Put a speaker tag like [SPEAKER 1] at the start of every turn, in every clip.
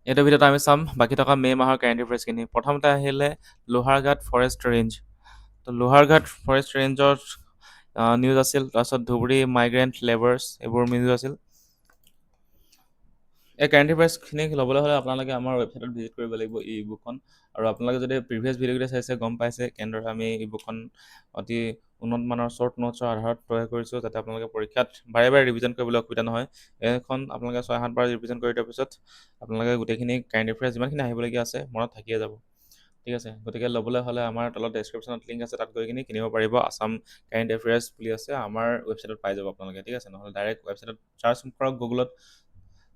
[SPEAKER 1] এইটোৰ ভিতৰত আমি চাম বাকী থকা মে' মাহৰ কাৰেণ্ট এফেয়াৰ্ছখিনি। প্ৰথমতে আহিলে লোহাৰঘাট ফৰেষ্ট ৰেঞ্জ। তো লোহাৰঘাট ফৰেষ্ট ৰেঞ্জৰ নিউজ আছিল, তাৰপিছত ধুবুৰী মাইগ্ৰেণ্ট লেবাৰ্ছ এইবোৰ নিউজ আছিল। এই কাৰেণ্ট এফেয়াৰ্ছখিনি ল'বলৈ হ'লে আপোনালোকে আমাৰ ৱেবছাইটত ভিজিট কৰিব লাগিব ই বুকখন। আৰু আপোনালোকে যদি প্ৰিভিয়াছ ভিডিঅ'কেইটা চাইছে গম পাইছে কেনেদৰে আমি ই বুকখন অতি উন্নত মানৰ শ্বৰ্ট নোটছৰ আধাৰত তৈয়াৰ কৰিছোঁ, যাতে আপোনালোকে পৰীক্ষাত বাৰে বাৰে ৰিভিজন কৰিবলৈ অসুবিধা নহয়। এইখন আপোনালোকে 6-7 বাৰ ৰিভিজন কৰি দিয়াৰ পিছত আপোনালোকে গোটেইখিনি কাৰেণ্ট এফেয়াৰ্ছ যিমানখিনি আহিবলগীয়া আছে মনত থাকিয়ে যাব। ঠিক আছে, গতিকে ল'বলৈ হ'লে আমাৰ তলত ডেছক্ৰিপশ্যনত লিংক আছে, তাত গৈ কিনি কিনিব পাৰিব। আছাম কাৰেণ্ট এফেয়াৰ্ছ বুলি আছে, আমাৰ ৱেবছাইটত পাই যাব আপোনালোকে। ঠিক আছে, নহ'লে ডাইৰেক্ট ৱেবছাইটত চাৰ্চ কৰক গুগলত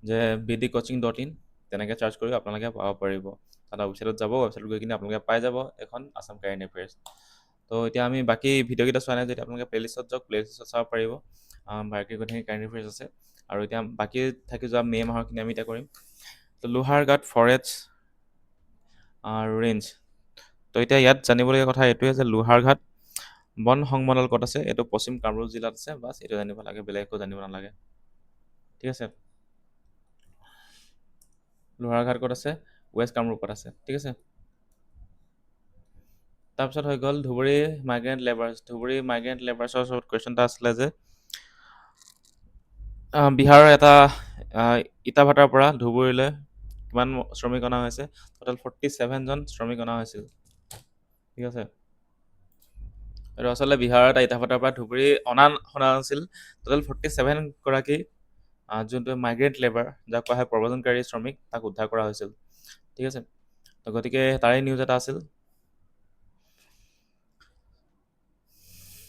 [SPEAKER 1] যে bdcoaching.in, তেনেকৈ চাৰ্চ কৰি আপোনালোকে পাব পাৰিব। তাত ৱেবছাইটত যাব, ৱেবছাইটত গৈ কিনি আপোনালোকে পাই যাব এখন আছাম কাৰেণ্ট এফেয়াৰ্ছ। তো এতিয়া আমি বাকী ভিডিঅ'কেইটা চোৱা নাই যদি আপোনালোকে প্লেলিষ্টত যাওক, প্লেলিষ্টত চাব পাৰিব। বাকী গোটেইখিনি কাৰেণ্ট এফেয়াৰ্ছ আছে। আৰু এতিয়া বাকী থাকি যোৱা মে' মাহৰখিনি আমি এতিয়া কৰিম। তো লোহাৰঘাট ফৰেষ্ট ৰেঞ্জ। তো এতিয়া ইয়াত জানিবলগীয়া কথা এইটোৱে যে লোহাৰঘাট বন সংমণ্ডল ক'ত আছে, এইটো পশ্চিম কামৰূপ জিলাত আছে। বাছ এইটো জানিব লাগে, বেলেগ একো জানিব নালাগে। ঠিক আছে, লোহাৰঘাট ক'ত আছে, ৱেষ্ট কামৰূপত আছে। ঠিক আছে, তাৰপিছত হৈ গ'ল ধুবুৰী মাইগ্ৰেণ্ট লেবাৰ্ছ। ধুবুৰী মাইগ্ৰেণ্ট লেবাৰ্ছৰ ওচৰত কুৱেশ্যন এটা আছিলে যে বিহাৰৰ এটা ইটাভাটাৰ পৰা ধুবুৰীলৈ কিমান শ্ৰমিক অনা হৈছে? টোটেল 47জন শ্ৰমিক অনা হৈছিল। ঠিক আছে, আৰু আচলতে বিহাৰৰ এটা ইটাভাটাৰ পৰা ধুবুৰী শুনা হৈছিল টোটেল 47 গৰাকী যোনটো মাইগ্ৰেণ্ট লেবাৰ, যাক কোৱা হয় প্ৰব্ৰজনকাৰী শ্ৰমিক, তাক উদ্ধাৰ কৰা হৈছিল। ঠিক আছে, তো গতিকে তাৰে নিউজ এটা আছিল।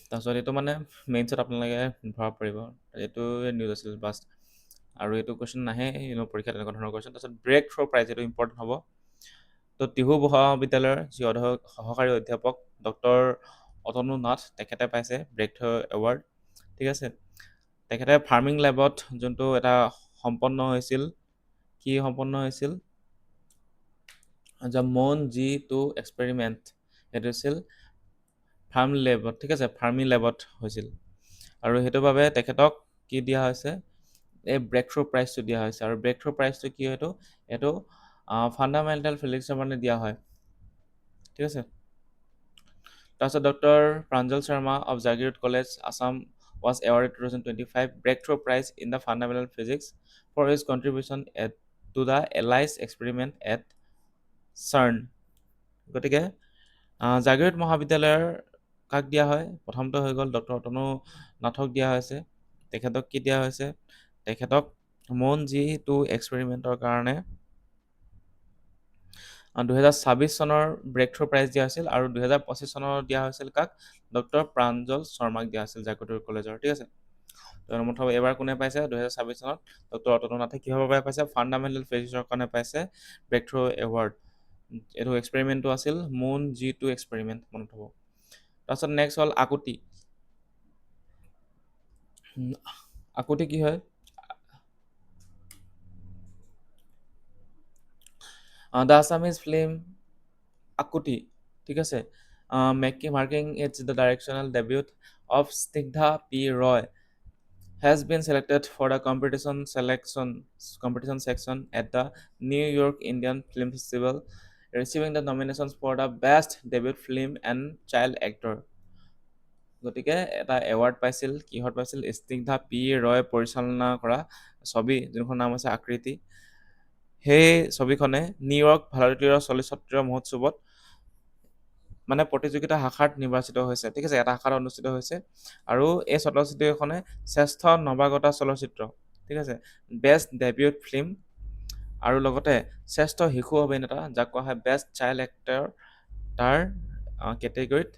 [SPEAKER 1] তাৰপিছত এইটো মানে মেইনছত আপোনালোকে ভৰাব পাৰিব, এইটোৱে নিউজ আছিল বাছ। আৰু এইটো কুৱেশ্যন নাহে পৰীক্ষাত, তেনেকুৱা ধৰণৰ কুৱেশ্যন। তাৰপিছত ব্ৰেক থ্ৰ' প্ৰাইজ, এইটো ইম্পৰ্টেণ্ট হ'ব। তো টিহু মহাবিদ্যালয়ৰ যি সহকাৰী অধ্যাপক ডক্টৰ অতনু নাথ, তেখেতে পাইছে ব্ৰেক থ্ৰ' এৱাৰ্ড। ঠিক আছে, তেখেতে ফাৰ্মিং লেবত যোনটো এটা সম্পন্ন হৈছিল, কি সম্পন্ন হৈছিল, মন G2 এক্সপেৰিমেণ্ট, সেইটো হৈছিল ফাৰ্ম লেবত। ঠিক আছে, ফাৰ্মিং লেবত হৈছিল। আৰু সেইটোৰ বাবে তেখেতক কি দিয়া হৈছে, এই ব্ৰেক থ্ৰ' প্ৰাইজটো দিয়া হৈছে। আৰু ব্ৰেক থ্ৰ' প্ৰাইজটো কি হয়, এইটো ফাণ্ডামেণ্টেল ফিজিক্সৰ মানে দিয়া হয়। ঠিক আছে, তাৰপিছত doctor Pranjal Sharma of Jagiroad college Assam was awarded 2025 Breakthrough Prize in the Fundamental Physics for his contribution to the ELICE experiment at CERN. গতিকে জাগিৰোড মহাবিদ্যালয়ৰ কাক দিয়া হয়? প্ৰথমটো হৈ গ'ল ডক্টৰ অতনু নাথক দিয়া হৈছে। তেখেতক কি দিয়া হৈছে? তেখেতক মন G2 এক্সপেৰিমেণ্টৰ কাৰণে 2026 চনৰ ব্ৰেক থ্ৰ' প্ৰাইজ দিয়া হৈছিল। আৰু 2025 চনৰ দিয়া হৈছিল কাক? ডক্টৰ প্ৰাঞ্জল শৰ্মাক দিয়া হৈছিল জাগিৰোড কলেজৰ। ঠিক আছে, মুঠতে এইবাৰ কোনে পাইছে? 2026 চনত ডক্টৰ অতনু নাথে কিহৰ বাবে পাইছে? ফাণ্ডামেণ্টেল ফিজিক্সৰ কাৰণে পাইছে ব্ৰেক থ্ৰ' এৱাৰ্ড। এইটো এক্সপেৰিমেণ্টটো আছিল মন G2 এক্সপেৰিমেণ্ট, মনত হ'ব। তাৰপিছত নেক্সট হ'ল আকুতি। আকুতি কি হয়? দ্য আছামিজ ফিল্ম আকুতি, ঠিক আছে, marking its the directional debut of Snigdha P Roy has been selected for the competition section at the New York Indian Film Festival, receiving the nominations for the Best Debut Film and Child Actor. গতিকে এটা award পাইছিল, কিহত পাইছিল? Snigdha P ৰয় পৰিচালনা কৰা ছবি, যোনখন নাম হৈছে আকৃতি। সেই ছবিখনে নিউয়ৰ্ক ভাৰতীয় চলচ্চিত্ৰ মহোৎসৱত মানে প্ৰতিযোগিতা শাখাত নিৰ্বাচিত হৈছে। ঠিক আছে, এটা শাখাত অনুষ্ঠিত হৈছে। আৰু এই চলচ্চিত্ৰখনে শ্ৰেষ্ঠ নৱাগত চলচ্চিত্ৰ, ঠিক আছে, বেষ্ট ডেবিউট ফিল্ম, আৰু লগতে শ্ৰেষ্ঠ শিশু অভিনেতা, যাক কোৱা হয় বেষ্ট চাইল্ড এক্টৰ, তাৰ কেটেগৰীত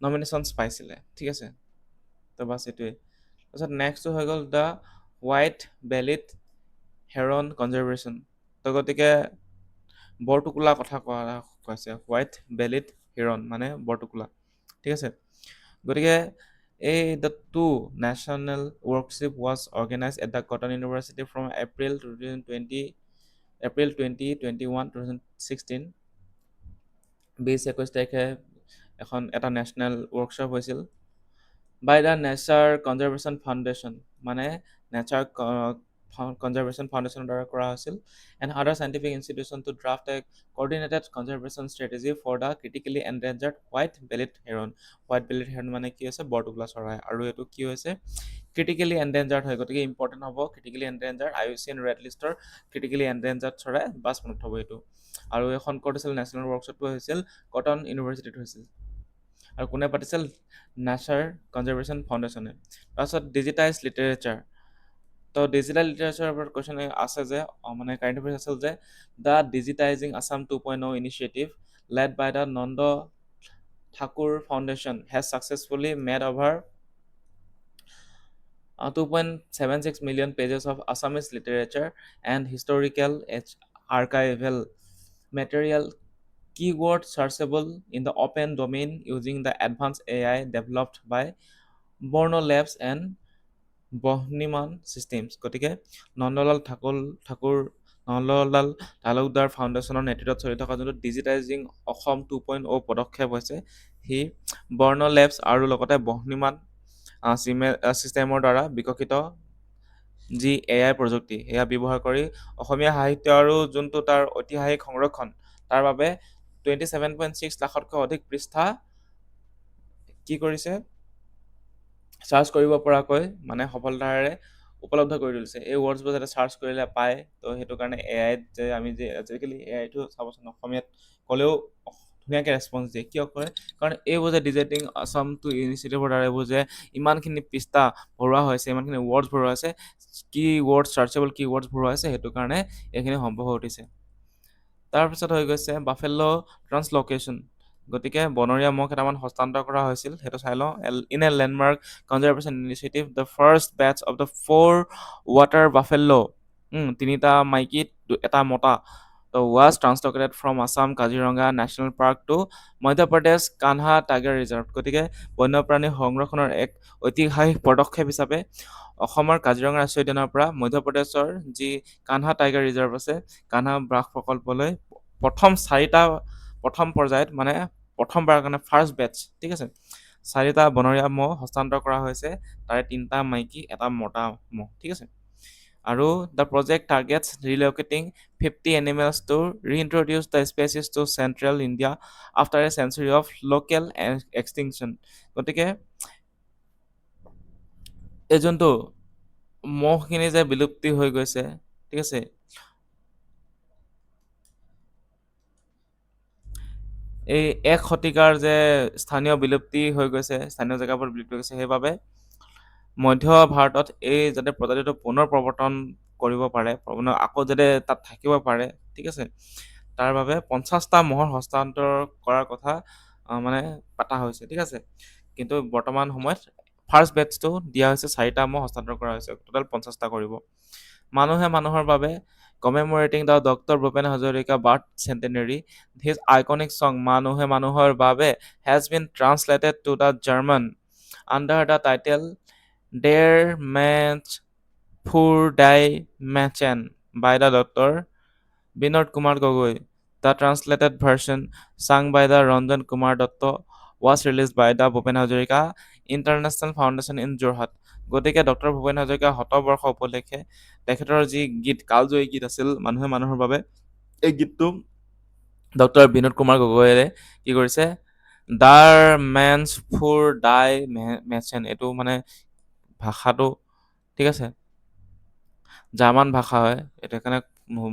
[SPEAKER 1] নমিনেশ্যনছ পাইছিলে। ঠিক আছে, তো বাছ এইটোৱে। তাৰপিছত নেক্সটটো হৈ গ'ল the white bellied heron conservation. তো গতিকে বৰটোকোলা কথা কোৱা কৈছে, হোৱাইট বেলিড হেৰন মানে বৰটোকোলা। ঠিক আছে, গতিকে এই the two national workshop was organise at the Cotton University from April 2021-2016। 20-21 তাৰিখে এটা নেশ্যনেল ৱৰ্কশ্বপ হৈছিল by the nature conservation foundation, মানে নেচাৰ কনজাৰভেশ্যন ফাউণ্ডেশ্যনৰ দ্বাৰা কৰা হৈছিল and other scientific institution to draft a coordinated conservation strategy for the critically endangered white-bellied heron. White-bellied heron মানে কি হৈছে বৰটোকোলা চৰাই আৰু এইটো কি হৈছে ক্ৰিটিকেলি এন্ডেঞ্জাৰ্ড হয় গতিকে ইম্পৰ্টেণ্ট হ'ব ক্ৰিটিকেলি এন্ডেঞ্জাৰ্ড IUCN ৰেড লিষ্টৰ ক্ৰিটিকেলি এন্ডেঞ্জাৰ্ড চৰাই বাছ মনত থ'ব এইটো আৰু এইখন ক'ত হৈছিল নেশ্যনেল ৱৰ্কশ্বপটো হৈছিল কটন ইউনিভাৰ্চিটিত হৈছিল আৰু কোনে পাতিছিল নাছাৰ কনজাৰভেশ্যন ফাউণ্ডেশ্যনে তাৰপিছত ডিজিটাইজ লিটাৰেচাৰ তো ডিজিটেল লিটাৰেচাৰৰ ওপৰত কুৱেশ্যন আছে যে মানে কাৰেণ্ট এফেয়াৰ্ছ আছিল যে the digitising Assam 2.0 initiative led by the Nanda Thakur foundation has successfully made over 2.76 million pages of Assamese literature and historical archival material keyword searchable in the open domain using the advanced AI developed by Borno Labs and বহ্নিমান systems গতিকে নন্দলাল নন্দলাল তালুকদাৰ ফাউণ্ডেশ্যনৰ নেতৃত্বত চলি থকা যোনটো digitising Assam 2.0 পদক্ষেপ হৈছে সি বৰ্ণ labs আৰু লগতে বহ্নিমান ছিষ্টেমৰ দ্বাৰা বিকশিত যি AI প্ৰযুক্তি সেয়া ব্যৱহাৰ কৰি অসমীয়া সাহিত্য আৰু যোনটো তাৰ ঐতিহাসিক সংৰক্ষণ তাৰ বাবে 27.6 লাখতকৈ অধিক পৃষ্ঠা কি কৰিছে চাৰ্চ কৰিব পৰাকৈ মানে সফলতাৰে উপলব্ধ কৰি তুলিছে এই ৱৰ্ডছবোৰ যাতে চাৰ্চ কৰিলে পায় তো সেইটো কাৰণে AIত যে আমি যে আজিকালি AIটো চাবচোন অসমীয়াত ক'লেও ধুনীয়াকৈ ৰেছপন্স দিয়ে কিয় কৰে কাৰণ এইবোৰ যে ডিজিটেলিং আছামটো ইনিচিয়েটিভৰ দ্বাৰা এইবোৰ যে ইমানখিনি পৃষ্ঠা ভৰোৱা হৈছে ইমানখিনি ৱৰ্ডছ ভৰোৱা হৈছে কি ৱৰ্ড চাৰ্চেবল কি ৱৰ্ডছ ভৰোৱা হৈছে সেইটো কাৰণে এইখিনি সম্ভৱ হৈ উঠিছে তাৰপিছত হৈ গৈছে বাফেলো ট্ৰান্সলোকেশ্যন গতিকে বনৰীয়া মহ কেইটামান হস্তান্তৰ কৰা হৈছিল সেইটো চাই লওঁ in a landmark conservation initiative the first batch of the 4 water buffalo তিনিটা মাইকী এটা মতা was translocated from Assam Kaziranga National Park to Madhya Pradesh Kanha Tiger Reserve গতিকে বন্যপ্ৰাণী সংৰক্ষণৰ এক ঐতিহাসিক পদক্ষেপ হিচাপে অসমৰ কাজিৰঙা ৰাষ্ট্ৰীয় উদ্যানৰ পৰা মধ্যপ্ৰদেশৰ যি কানহা টাইগাৰ ৰিজাৰ্ভ আছে কানহা ব্ৰাস প্ৰকল্পলৈ প্ৰথম পৰ্যায়ত মানে প্ৰথমবাৰৰ কাৰণে ফাৰ্ষ্ট বেটছ ঠিক আছে 4টা বনৰীয়া মহ হস্তান্তৰ কৰা হৈছে তাৰে 3টা মাইকী এটা মতা মহ ঠিক আছে আৰু the project targets relocating 50 animals to reintroduce the species to central India after a century of local extinction গতিকে এই যোনটো মহখিনি যে বিলুপ্তি হৈ গৈছে ঠিক আছে এই 1 শতিকাৰ যে স্থানীয় বিলুপ্তি হৈ গৈছে স্থানীয় জেগাবোৰ বিলুপ্তি হৈ গৈছে সেইবাবে মধ্য ভাৰতত এই যাতে প্ৰজাতিটো পুনৰ প্ৰৱৰ্তন কৰিব পাৰে আকৌ যাতে তাত থাকিব পাৰে ঠিক আছে তাৰ বাবে 50টা মহৰ হস্তান্তৰ কৰাৰ কথা মানে পাতা হৈছে ঠিক আছে কিন্তু বৰ্তমান সময়ত ফাৰ্ষ্ট বেটছটো দিয়া হৈছে 4টা মহ হস্তান্তৰ কৰা হৈছে টোটেল 50টা কৰিব মানুহে মানুহৰ বাবে commemorating the doctor Bhupen Hazarika birth centenary his iconic song মানুহে মানুহৰ বাবে has been translated to the German under the title Der Mensch für die Menschen by the Dr. Binod Kumar Gogoi. The translated version sung by the Ranjan Kumar Datta was released by the Bhupen Hazarika International Foundation in Jorhat. গতিকে doctor Bhupen Hazarika শতবৰ্ষ উপলক্ষে তেখেতৰ যি গীত কালজয়ী গীত আছিল মানুহে মানুহৰ বাবে এই গীতটো ডক্টৰ বিনোদ কুমাৰ গগৈৰে কি কৰিছে দাৰ মেন্স ফুৰ ডাই মেচেন এইটো মানে ভাষাটো ঠিক আছে জাৰ্মান ভাষা হয় এইটো কাৰণে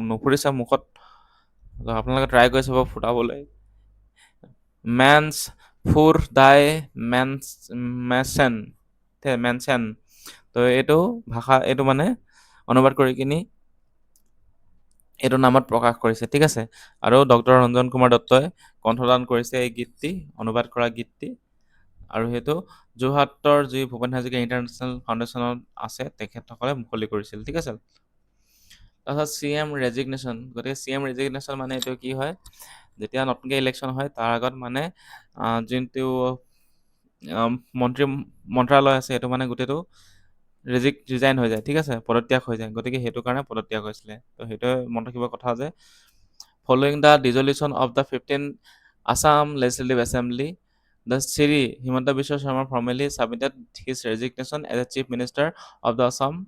[SPEAKER 1] নুফুৰিছে মুখত আপোনালোকে ট্ৰাই কৰি চাব ফুটাবলৈ মেন্স ফুৰ ডাই মেচেন মেনচেন তো এইটো ভাষা এইটো মানে অনুবাদ কৰি কিনি এইটো নামত প্ৰকাশ কৰিছে ঠিক আছে আৰু ডক্টৰ ৰঞ্জন কুমাৰ দত্তই কণ্ঠদান কৰিছে এই গীতটি অনুবাদ কৰা গীতটি আৰু সেইটো যোৰহাটৰ যি ভূপেন হাজৰিকা ইণ্টাৰনেশ্যনেল ফাউণ্ডেশ্যনত আছে তেখেতসকলে মুকলি কৰিছিল ঠিক আছে তাৰপিছত CM ৰেজিগনেশ্যন গতিকে CM ৰেজিগনেশ্যন মানে এইটো কি হয় যেতিয়া নতুনকৈ ইলেকশ্যন হয় তাৰ আগত মানে যোনটো মন্ত্ৰালয় আছে সেইটো মানে গোটেইটো ৰিজাইন হৈ যায় ঠিক আছে পদত্যাগ হৈ যায় গতিকে সেইটো কাৰণে পদত্যাগ হৈছিলে তো সেইটোৱে মনত ৰাখিব কথা যে following the dissolution of the 15 Assam Legislative Assembly the Sri Himanta Biswa Sharma formally submitted his resignation as a Chief Minister of the Assam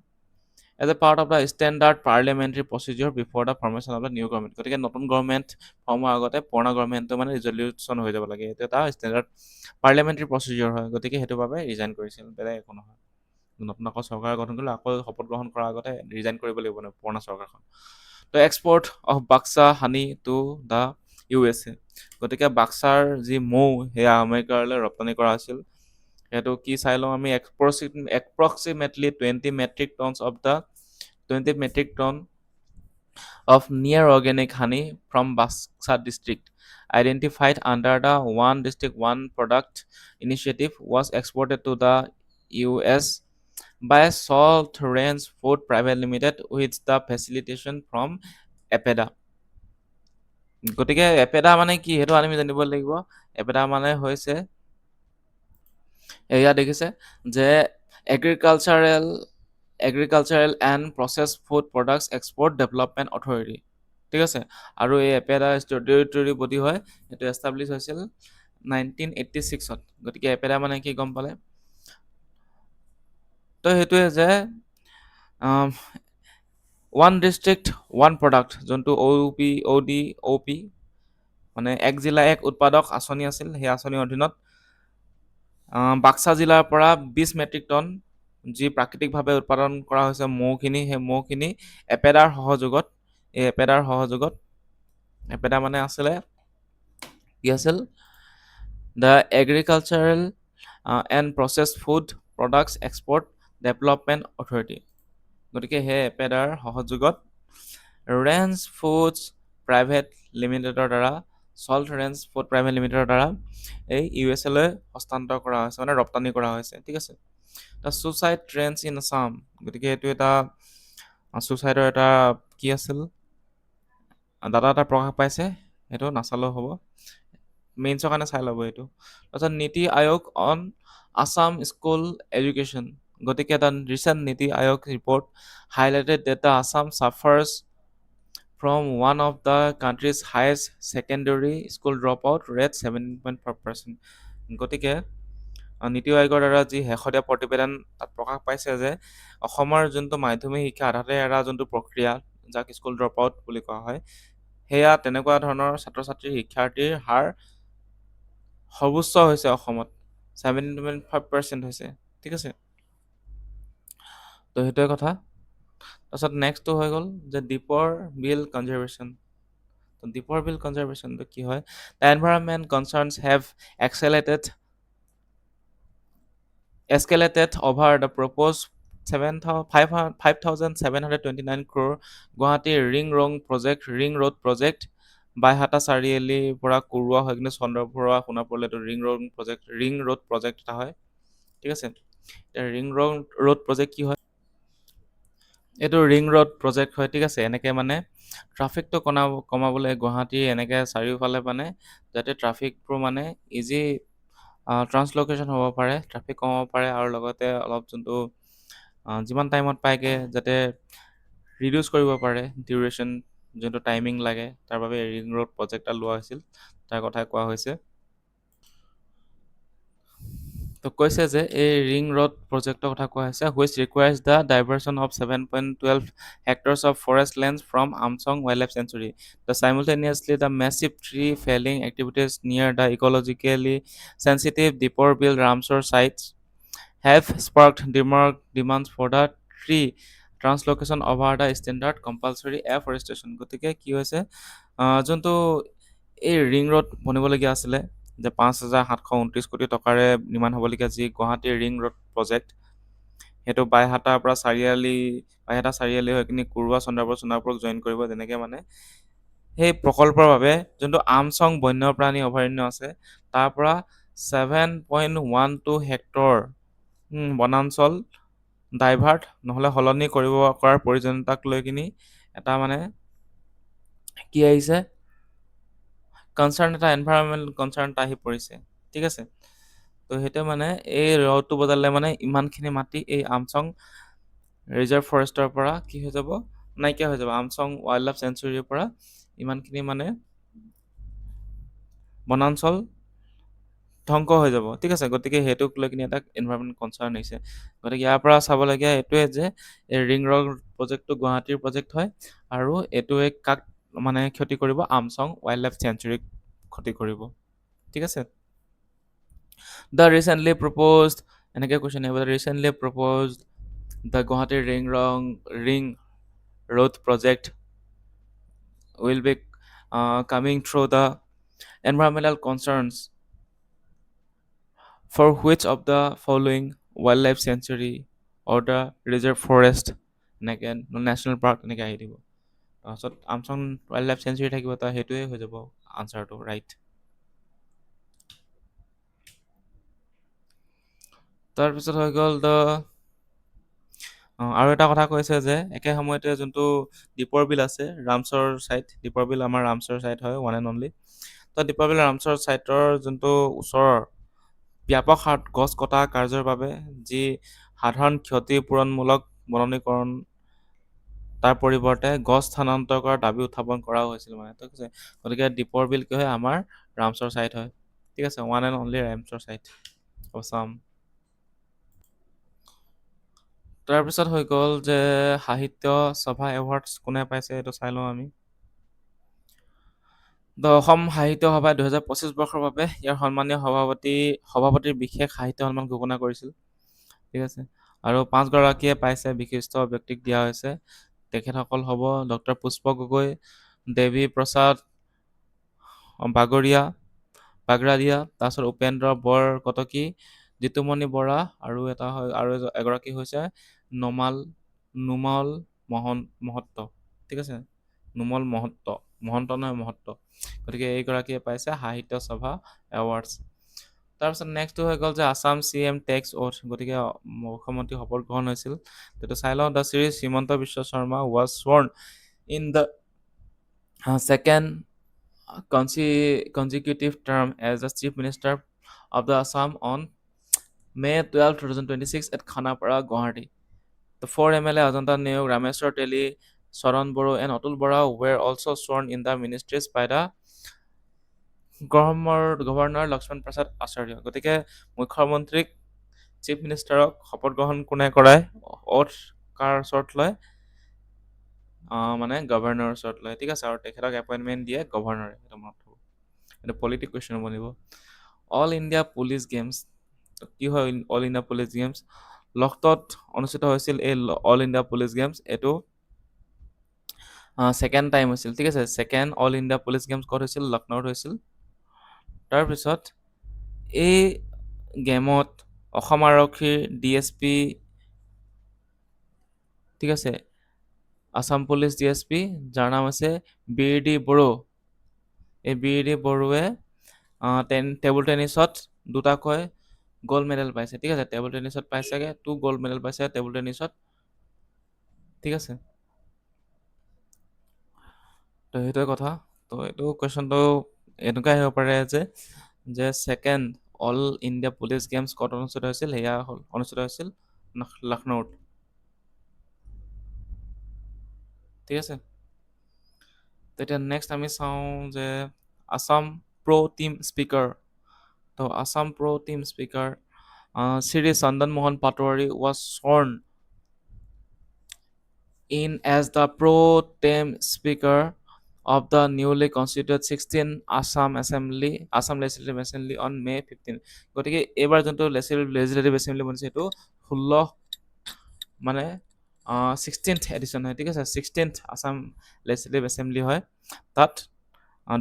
[SPEAKER 1] as a part of the standard parliamentary procedure before the formation of the new government. গতিকে নতুন government form হোৱাৰ আগতে পুৰণা গভৰ্ণমেণ্টটো মানে resolution হৈ যাব লাগে। এইটো এটা ষ্টেণ্ডাৰ্ড পাৰ্লিয়ামেণ্টাৰী প্ৰচিডিউৰ হয়। গতিকে সেইটো বাবে ৰিজাইন কৰিছিল, বেলেগ একো নহয়। নতুন আকৌ চৰকাৰ গঠন কৰিলে আকৌ শপত গ্ৰহণ কৰাৰ আগতে ৰিজাইন কৰিব লাগিব মানে পুৰণা চৰকাৰখন। ত' expert of Baksa honey to the USA। গতিকে বাক্সাৰ যি মৌ সেয়া আমেৰিকালৈ ৰপ্তানি কৰা হৈছিল। সেইটো কি চাই লওঁ আমি, approximately 20 metric ton of near organic honey from Baksa district, identified under the One District One Product initiative, was exported to the US by Salt Range Food Private Limited with the facilitation from EPEDA। গতিকে APEDA মানে কি সেইটো আমি জানিব লাগিব। APEDA মানে হৈছে এয়া দেখিছে যে agricultural and process food products export development authority. ঠিক আছে। আৰু এই এপেডা ষ্টেটুটৰী বডি হয়, সেইটো এষ্টাব্লিছ হৈছিল 1986-ত। গতিকে এপেডা মানে কি গম পালে। তো সেইটোৱে যে ওৱান ডিষ্ট্ৰিক্ট ওৱান প্ৰডাক্ট, যোনটো ODOP মানে এক জিলা এক উৎপাদক আঁচনি আছিল, সেই আঁচনিৰ অধীনত বাক্সা জিলাৰ পৰা 20 মেট্ৰিক টন যি প্ৰাকৃতিকভাৱে উৎপাদন কৰা হৈছে মৌখিনি, সেই মৌখিনি এপেডাৰ সহযোগত, এই এপেডা মানে আছিলে কি আছিল, the agricultural and process food products export development authority. গতিকে সেই এপেডাৰ সহযোগত ৰেঞ্জ ফুডছ প্ৰাইভেট লিমিটেডৰ দ্বাৰা সল্ট ৰেঞ্জ ফুড প্ৰাইভেট লিমিটেডৰ দ্বাৰা এই USA-লৈ হস্তান্তৰ কৰা হৈছে, মানে ৰপ্তানি কৰা হৈছে। ঠিক আছে। The suicide trench in Assam. গতিকে এইটো এটা ছুচাইডৰ এটা কি আছিল ডাটা এটা প্ৰকাশ পাইছে, সেইটো নাচালেও হ'ব, মেইনছৰ কাৰণে চাই ল'ব এইটো। তাৰপিছত নীতি আয়োগ অন আছাম স্কুল এডুকেশ্যন। গতিকে এটা ৰিচেণ্ট নীতি আয়োগ report highlighted that the Assam suffers from one of the country's highest secondary school dropout rate 7.5%। গতিকে নীতি আয়োগৰ দ্বাৰা যি শেহতীয়া প্ৰতিবেদন তাত প্ৰকাশ পাইছে যে অসমৰ যোনটো মাধ্যমিক শিক্ষা আধাতে এৰা যোনটো প্ৰক্ৰিয়া, যাক স্কুল ড্ৰপ আউট বুলি কোৱা হয়, সেয়া তেনেকুৱা ধৰণৰ ছাত্ৰ ছাত্ৰীৰ শিক্ষাৰ্থীৰ হাৰ সৰ্বোচ্চ হৈছে অসমত, 7.5% হৈছে। ঠিক আছে। তো সেইটোৱে কথা। তাৰপিছত নেক্সটটো হৈ গ'ল যে দীপৰ বিল কনজাৰভেশ্যন। দীপৰ বিল কনজাৰভেশ্যনটো কি হয়, the environment concerns have escalated over the proposed 5,729 crore Guwahati ring road project Baihata চাৰিআলিৰ পৰা কুৰুৱা হৈ কিনে চন্দ্ৰপুৰ সোণাপুৰলৈ এইটো ৰিং ৰোড প্ৰজেক্ট এটা হয়। ঠিক আছে। ৰিং ৰোড প্ৰজেক্ট কি হয়, এইটো ৰিং ৰোড প্ৰজেক্ট হয়। ঠিক আছে। এনেকে মানে ট্ৰাফিকটো কমাবলৈ গুৱাহাটীৰ এনেকে চাৰিওফালে মানে যাতে ট্ৰাফিকবোৰ মানে ইজি ট্ৰান্সলোকেশ্যন হ'ব পাৰে, ট্ৰাফিক কমাব পাৰে, আৰু লগতে অলপ যোনটো যিমান টাইমত পায়গে যাতে ৰিডিউচ কৰিব পাৰে ডিউৰেশ্যন, যোনটো টাইমিং লাগে, তাৰ বাবে ৰিং ৰোড প্ৰজেক্ট এটা লোৱা হৈছিল, তাৰ কথাই কোৱা হৈছে। তো কৈছে যে এই ৰিং ৰোড প্ৰজেক্টৰ কথা কোৱা হৈছে, which requires the diversion of 7.12 hectares of forest lands from Amchang wild life sanctuary. The simultaneously the massive tree felling activities near the ecologically sensitive Deepor Bill Ramsar sites have sparked demands for the tree translocation over the standard compulsory afforestation। গতিকে কি হৈছে, যোনটো এই ring road বনিবলগীয়া আছিলে যে 5,729 কোটি টকাৰে নিৰ্মাণ হ'বলগীয়া যি গুৱাহাটীৰ ৰিং ৰোড প্ৰজেক্ট, সেইটো বাইহাটা চাৰিআলি হৈ কিনি কুৰুৱা চন্দ্ৰপুৰক জইন কৰিব। যেনেকে মানে সেই প্ৰকল্পৰ বাবে যোনটো আমচং বন্যপ্ৰাণী অভয়াৰণ্য আছে, তাৰ পৰা 7.12 হেক্টৰ বনাঞ্চল ডাইভাৰ্ট নহ'লে সলনি কৰাৰ প্ৰয়োজনীয়তাক লৈ কিনি এটা মানে কি আহিছে, এনভাইৰনমেণ্ট কনচাৰ্ণ এটা আহি পৰিছে। ঠিক আছে। তো সেইটো মানে এই ৰডটো বজালে মানে ইমানখিনি মাটি এই আমচং ৰিজাৰ্ভ ফৰেষ্টৰ পৰা কি হৈ যাব, নাইকিয়া হৈ যাব। আমচং ৱাইল্ড লাইফ চেঞ্চুৰীৰ পৰা ইমানখিনি মানে বনাঞ্চল ধ্বংস হৈ যাব, ঠিক আছে। গতিকে সেইটোক লৈ কিনে এটা এনভাইৰনমেণ্ট কনচাৰ্ণ হৈছে। গতিকে ইয়াৰ পৰা চাবলগীয়া এইটোৱে যে এই ৰিং ৰড প্ৰজেক্টটো গুৱাহাটীৰ প্ৰজেক্ট হয়, আৰু এইটোৱে কাক মানে ক্ষতি কৰিব, আমচং ৱাইল্ড লাইফ চেঞ্চুৰীক ক্ষতি কৰিব, ঠিক আছে। দ্য ৰিচেণ্টলি প্ৰপ'জড, এনেকৈ কুৱেশ্যন আহিব, recently proposed the Guwahati ring road project will be coming through the environmental concerns for which of the following wildlife sanctuary or the reserve forest এনেকৈ নেশ্যনেল পাৰ্ক এনেকৈ আহি দিব। তাৰপাছত আমচং ৱাইল্ড লাইফ চেঞ্চুৰী থাকিব, তাৰ সেইটোৱে হৈ যাব আনচাৰটো ৰাইট। তাৰপিছত হৈ গ'ল আৰু এটা কথা কৈছে যে একে সময়তে যোনটো দীপৰ বিল আছে, ৰামচৰ ছাইট, দীপৰ বিল আমাৰ ৰামচৰ ছাইট হয়, ওৱান এণ্ড অনলি। তো দীপৰ বিল ৰামচৰ ছাইটৰ যোনটো ওচৰৰ ব্যাপক হাৰত গছ কটা কাৰ্যৰ বাবে যি সাধাৰণ ক্ষতিপূৰণমূলক বননীকৰণ, তাৰ পৰিৱৰ্তে গছ স্থানান্তৰ কৰাৰ দাবী উত্থাপন কৰাও হৈছিল মানে, ঠিক আছে। গতিকে দীপৰ বিল কি হয়, আমাৰ ৰামচৰ ছাইট হয়, ঠিক আছে, one and only Ramsar site Assam. তাৰপিছত হৈ গ'ল যে সাহিত্য সভা এৱাৰ্ডছ কোনে পাইছে, এইটো চাই লওঁ আমি। অসম সাহিত্য সভাই 2025 বৰ্ষৰ বাবে ইয়াৰ সন্মানীয় সভাপতিৰ বিশেষ সাহিত্য সন্মান ঘোষণা কৰিছিল, ঠিক আছে। আৰু 5গৰাকীয়ে পাইছে, বিশিষ্ট ব্যক্তিক দিয়া হৈছে। তেখেতসকল হ'ব ডক্টৰ পুষ্প গগৈ, দেৱী প্ৰসাদ বাগৰাদিয়া, তাৰপিছত উপেন্দ্ৰ বৰকটকী, জিতুমণি বৰা, আৰু এগৰাকী হৈছে নুমল মহত্ত, ঠিক আছে, নুমল মহন্ত নহয় মহত্ত। গতিকে এইগৰাকীয়ে পাইছে সাহিত্য সভা এৱাৰ্ডছ। তাৰপিছত নেক্সটটো হৈ গ'ল যে আছাম CM টেক্স অথ, গতিকে মুখ্যমন্ত্ৰী শপত গ্ৰহণ হৈছিল। সেইটো চাই লওঁ। The Shri Himanta Biswa Sarma was sworn in the second consecutive term as the Chief Minister of the Assam on May 12, 2026 at Khanapara, Guwahati. The four MLA Ajanta Nayok, Rameswar Teli, Saran Boro, and Atul Bora were also sworn in the ministries by the governor Lakshman Prasad Acharya. গতিকে মুখ্যমন্ত্ৰীক, chief মিনিষ্টাৰক শপত গ্ৰহণ কোনে কৰায়, অথ কাৰ ওচৰত লয়, মানে গভৰ্ণৰৰ ওচৰত লয়, ঠিক আছে। আৰু তেখেতক এপইণ্টমেণ্ট দিয়ে গভৰ্ণৰে, সেইটো মনত থ'ব, এইটো পলিটিক কুৱেশ্যন বনিব। অল ইণ্ডিয়া পুলিচ গেমছ, কি হয় অল ইণ্ডিয়া পুলিচ গেমছ? লখটত অনুষ্ঠিত হৈছিল এই অল ইণ্ডিয়া পুলিচ গেমছ। এইটো ছেকেণ্ড টাইম হৈছিল, ঠিক আছে। Second all India police games ক'ত হৈছিল? লক্ষ্ণৌত হৈছিল। তাৰপিছত এই গেমত অসম আৰক্ষীৰ DSP, ঠিক আছে, আছাম পুলিচ DSP, যাৰ নাম আছে বীৰ বড়ো। এই বীৰ বড়োৱে টেবুল টেনিছত দুটাকৈ গ'ল্ড মেডেল পাইছে, ঠিক আছে। টেবুল টেনিছত পাইছেগৈ 2 গ'ল্ড মেডেল পাইছে টেবুল টেনিছত, ঠিক আছে। তো সেইটোৱে কথা। তো এইটো কুৱেশ্যনটো এনেকুৱা আহিব পাৰে যে second all India police games ক'ত অনুষ্ঠিত হৈছিল? সেয়া অনুষ্ঠিত হৈছিল লক্ষ্ণৌত, ঠিক আছে। তেতিয়া নেক্সট আমি চাওঁ যে আছাম টিম স্পীকাৰ। তো Assam team speaker Shri Chandan Mohan Patowary was sworn in as the pro-tem speaker of the newly constituted 16th Assam Legislative Assembly on May 15। গতিকে এইবাৰ যোনটো Legislative Assembly বনিছে সেইটো 16 মানে 16th এডিশ্যন হয়, ঠিক আছে। 16th আছাম Legislative Assembly হয়। তাত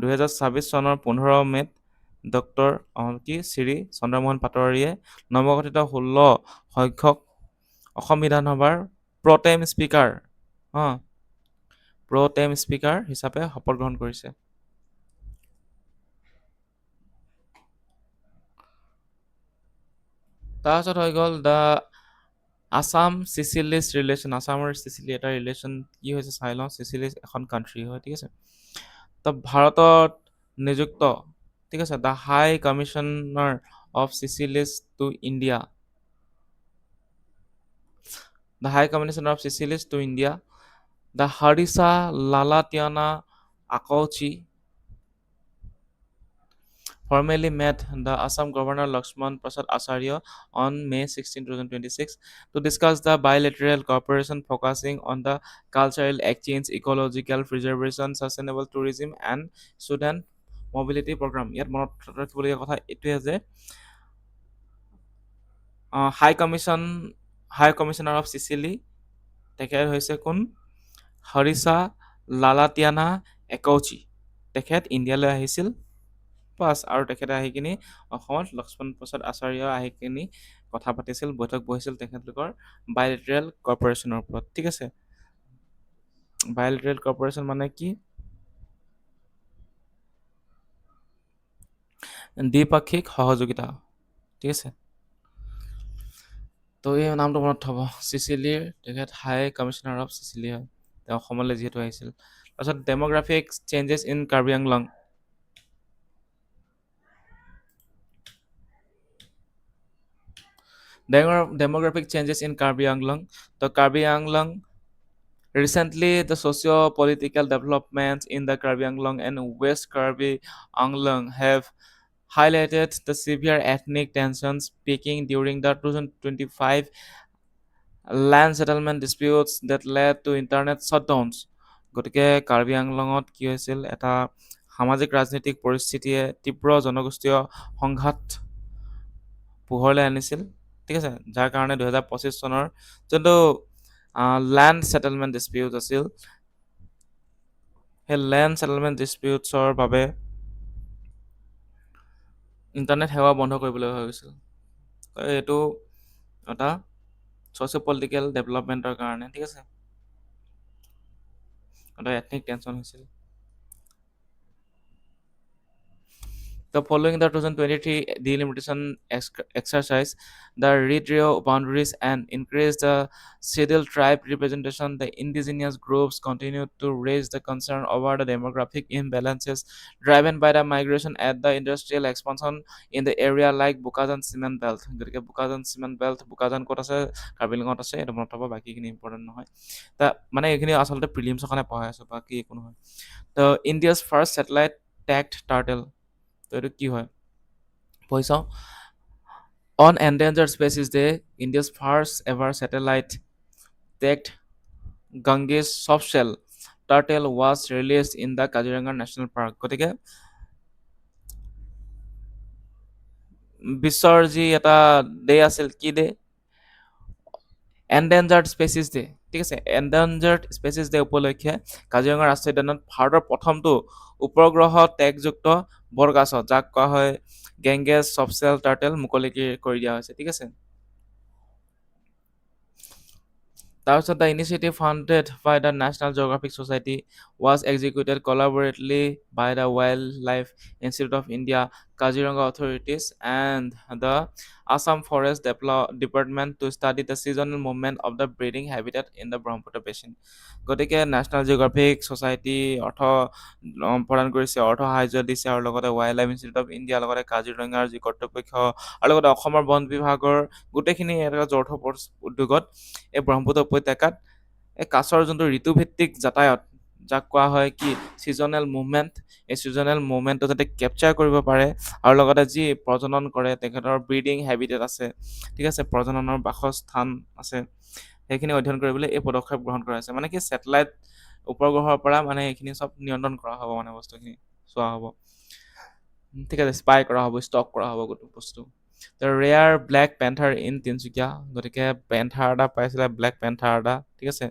[SPEAKER 1] 2026 চনৰ 15 মে'ত ডক্টৰ শ্ৰী চন্দ্ৰমোহন পাটোৱাৰীয়ে নৱগঠিত 16 সংখ্যক অসম বিধানসভাৰ প্ৰটেম স্পীকাৰ হিচাপে শপত গ্ৰহণ কৰিছে। তাৰপিছত হৈ গ'ল দ্য আছাম চিচিলিজ ৰিলেশ্যন। আছামৰ চিচিলি এটা ৰিলেশ্যন কি হৈছে চাই লওঁ। চিচিলিজ এখন কাণ্ট্ৰি হয়, ঠিক আছে। তো ভাৰতত নিযুক্ত, ঠিক আছে, the high commissioner of Seychelles to India, the high commissioner of Seychelles to India, the Harisha Lalatiana Akouchi formally met the Assam Governor Lakshman Prasad Acharya on May 16, 2026 to discuss the bilateral cooperation focusing on the cultural exchange, ecological preservation, sustainable tourism, and student mobility program. ইয়াত মনত ৰাখিবলগীয়া কথা এইটোৱে যে high commission high commissioner of Seychelles তেখেত হৈছে কোন হৰিষা লালাতিয়ানা একৌচি তেখেত ইণ্ডিয়ালৈ আহিছিল পাছ আৰু তেখেতে আহি কিনি অসমত লক্ষ্মণ প্ৰসাদ আচাৰ্য আহি কিনি কথা পাতিছিল বৈঠক বহিছিল তেখেতলোকৰ বাইলেটেৰেল কৰ্পৰেশ্যনৰ ওপৰত ঠিক আছে বাইলেটেৰেল কৰ্পৰেশ্যন মানে কি দ্বিপাক্ষিক সহযোগিতা ঠিক আছে তো এই নামটো মনত থ'ব চিচিলিৰ তেখেত হাই কমিশ্যনাৰ অফ চিচিলি হয় তেওঁ অসমলৈ যিহেতু আহিছিল তাৰপিছত demographic changes in Karbi Anglong demographic changes in Karbi Anglong. The Karbi Anglong recently the socio-political developments in the Karbi Anglong and West Karbi Anglong have highlighted the severe ethnic tensions peaking during the 2025 land settlement disputes that led to internet shutdowns. গতিকে কাৰ্বি আংলঙত কি হৈছিল এটা সামাজিক ৰাজনৈতিক পৰিস্থিতিয়ে তীব্ৰ জনগোষ্ঠীয় সংঘাত পোহৰলৈ আনিছিল ঠিক আছে যাৰ কাৰণে 2025 চনৰ যোনটো লেণ্ড ছেটেলমেণ্ট ডিছপিউট আছিল সেই লেণ্ড ছেটেলমেণ্ট ডিছপিউটছৰ বাবে ইণ্টাৰনেট সেৱা বন্ধ কৰিবলৈ হৈ গৈছিল এইটো এটা ছ'চিঅ' পলিটিকেল ডেভেলপমেণ্টৰ কাৰণে ঠিক আছে এটা এথনিক টেনশ্যন হৈছিল The following the 2023 delimitation exercise, the redrew boundaries and increased the scheduled tribe representation, the indigenous groups continued to raise the concern over the demographic imbalances driven by the migration at the industrial expansion in the area like Bukazan Cement Belt. গতিকে Bukazan Cement Belt, Bukazan ক'ত আছে কাৰ্বিলঙত আছে এইটো মনত থ'ব বাকীখিনি important নহয় মানে এইখিনি আচলতে প্ৰিলিমছৰ কাৰণে পঢ়াই আছোঁ বাকী একো নহয় The India's first satellite tagged turtle তো এইটো কি হয় পঢ়ি চাওঁ On Endangered Species Day, India's first ever satellite tagged Ganges softshell turtle was released in the Kaziranga National Park. গতিকে বিশ্বৰ যি এটা ডে আছিল কি ডে এনডেঞ্জাৰ্ড স্পেচিছ ডে ঠিক আছে এনডেঞ্জাৰ্ড স্পেচিছ ডে উপলক্ষে কাজিৰঙা ৰাষ্ট্ৰীয় উদ্যানত ভাৰতৰ প্ৰথমটো উপগ্ৰহ টেগযুক্ত বৰগাছ যাক কোৱা হয় গেংগেজ চফচেল টাৰ্টেল মুকলি কৰি দিয়া হৈছে ঠিক আছে তাৰপিছত the initiative funded by the National Geographic Society was executed collaboratively by the Wildlife Institute of India, Kaziranga authorities, and the Assam Forest Department to study the seasonal movement of the breeding habitat in the Brahmaputra Basin. গতিকে national geographic society অৰ্থ প্ৰদান কৰিছে অৰ্থ সাহাৰ্য দিছে আৰু লগতে wild life institute of India লগতে কাজিৰঙাৰ যি কৰ্তৃপক্ষ আৰু লগতে অসমৰ বন বিভাগৰ গোটেইখিনি এটা যৌথ উদ্যোগত এই ব্ৰহ্মপুত্ৰ উপত্যকাত এই কাছৰ যোনটো ঋতুভিত্তিক যাতায়ত যাক কোৱা হয় কি ছিজনেল মুভমেণ্ট এই ছিজনেল মুভমেণ্টটো যাতে কেপচাৰ কৰিব পাৰে আৰু লগতে যি প্ৰজনন কৰে তেখেতৰ ব্ৰিডিং হেবিটেট আছে ঠিক আছে প্ৰজননৰ বাসস্থান আছে সেইখিনি অধ্যয়ন কৰিবলৈ এই পদক্ষেপ গ্ৰহণ কৰা হৈছে মানে কি ছেটেলাইট উপগ্ৰহৰ পৰা মানে এইখিনি চব নিয়ন্ত্ৰণ কৰা হ'ব মানে বস্তুখিনি চোৱা হ'ব ঠিক আছে স্পাই কৰা হ'ব ষ্টক কৰা হ'ব গোটেই বস্তু The rare black panther in Tinsukia গতিকে পেন্থাৰ এটা পাইছিলে ব্লেক পেন্থাৰ এটা ঠিক আছে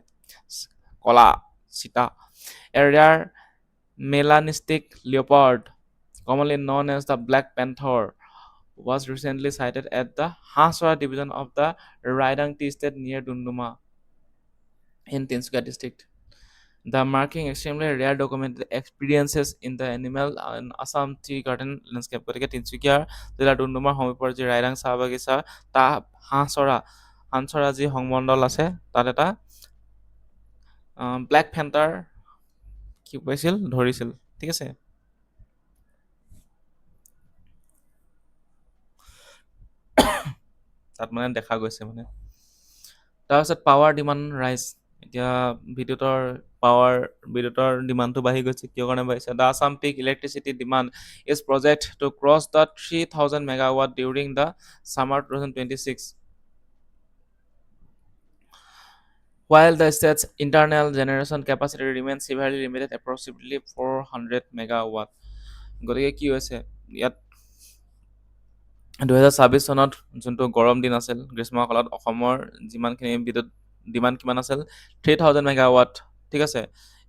[SPEAKER 1] কলা চিতা A rare melanistic leopard commonly known as the black panther was recently sighted at the Hasora division of the Raidang Tea Estate near Dunduma in Tinsukia district. The marking extremely rare documented experiences in the animal and Assam tea garden landscape. গতিকে তিনচুকীয়াৰ জিলাৰ ডুমডুমাৰ সমীপৰ যি ৰাইৰাং চাহ বাগিচা তা হাঁহচৰা যি সংমণ্ডল আছে তাত এটা ব্লেক ফেণ্টাৰ কি পাইছিল ধৰিছিল ঠিক আছে তাত মানে দেখা গৈছে মানে তাৰপিছত পাৱাৰ ডিমাণ্ড ৰাইজ এতিয়া বিদ্যুতৰ ডিমাণ্ডটো বাঢ়ি গৈছে। কিয় কাৰণে বাঢ়িছে? The Assam peak electricity demand is project to cross the 3000 megawatt during the summer 2026, while the state's internal generation capacity remains severely limited approximately 400 megawatt. গতিকে কি হৈছে ইয়াত 2026 চনত যোনটো গৰম দিন আছিল, গ্ৰীষ্মকালত অসমৰ যিমানখিনি বিদ্যুৎ ডিমাণ্ড কিমান আছিল? 3000 মেগাৱাট। ঠিক আছে।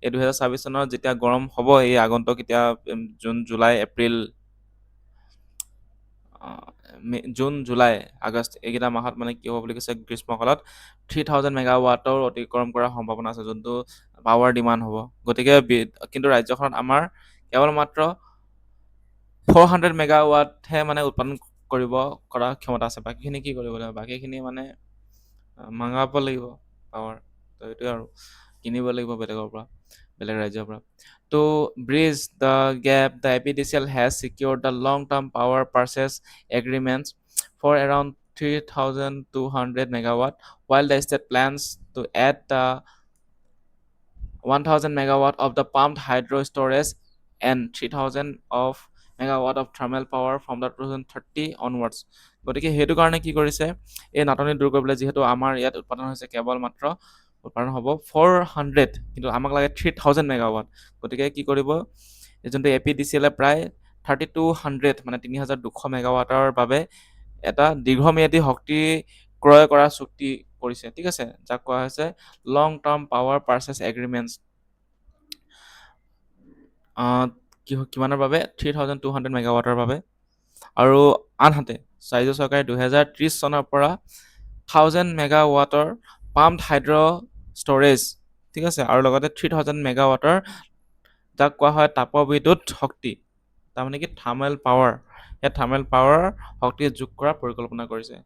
[SPEAKER 1] এই 2026 চনত যেতিয়া গৰম হ'ব, এই আগন্তুক এতিয়া June, July, April, June, July, August এইকেইটা মাহত মানে কি হ'ব বুলি কৈছে, গ্ৰীষ্মকালত 3000 মেগাৱাটৰ অতিক্ৰম কৰাৰ সম্ভাৱনা আছে, যোনটো পাৱাৰ ডিমাণ্ড হ'ব। গতিকে কিন্তু ৰাজ্যখনত আমাৰ কেৱল মাত্ৰ 400 মেগাৱাটহে মানে উৎপাদন কৰা ক্ষমতা আছে। বাকীখিনি কি কৰিব লাগিব? বাকীখিনি মানে মঙাব লাগিব পাৱাৰ। তো এইটোৱে আৰু কিনিব লাগিব বেলেগৰ পৰা, বেলেগ ৰাজ্যৰ পৰা। To bridge the gap, the APDCL has secured the long-term power purchase agreements for around 3,200 megawatt, while the state plans to add the 1000 megawatt of the pumped hydro storage and 3000 of megawatt of thermal power from the 2030 onwards. গতিকে সেইটো কাৰণে কি কৰিছে, এই নাটনি দূৰ কৰিবলৈ, যিহেতু আমাৰ ইয়াত উৎপাদন হৈছে কেৱল মাত্ৰ উৎপাদন হ'ব 400, কিন্তু আমাক লাগে 3000 মেগাৱাট। গতিকে কি কৰিব, এই যোনটো APDCL প্ৰায় 3200 মানে 3200 মেগাৱাটৰ বাবে এটা দীৰ্ঘম্যাদী শক্তি ক্ৰয় কৰা চুক্তি কৰিছে। ঠিক আছে, যাক কোৱা হৈছে লং টাৰ্ম পাৱাৰ পাৰ্চেছ এগ্ৰিমেণ্টছ। কিমানৰ বাবে? 3200 মেগাৱাটৰ বাবে। আৰু আনহাতে ৰাজ্য চৰকাৰে 2030 চনৰ পৰা 1000 মেগাৱাটৰ পাম্পড হাইড্ৰ ষ্ট'ৰেজ, ঠিক আছে, আৰু লগতে 3000 মেগাৱাটৰ যাক কোৱা হয় তাপবিদ্যুৎ শক্তি, তাৰমানে কি থাৰ্মেল পাৱাৰ, সেই থাৰ্মেল পাৱাৰ শক্তি যোগ কৰাৰ পৰিকল্পনা কৰিছে।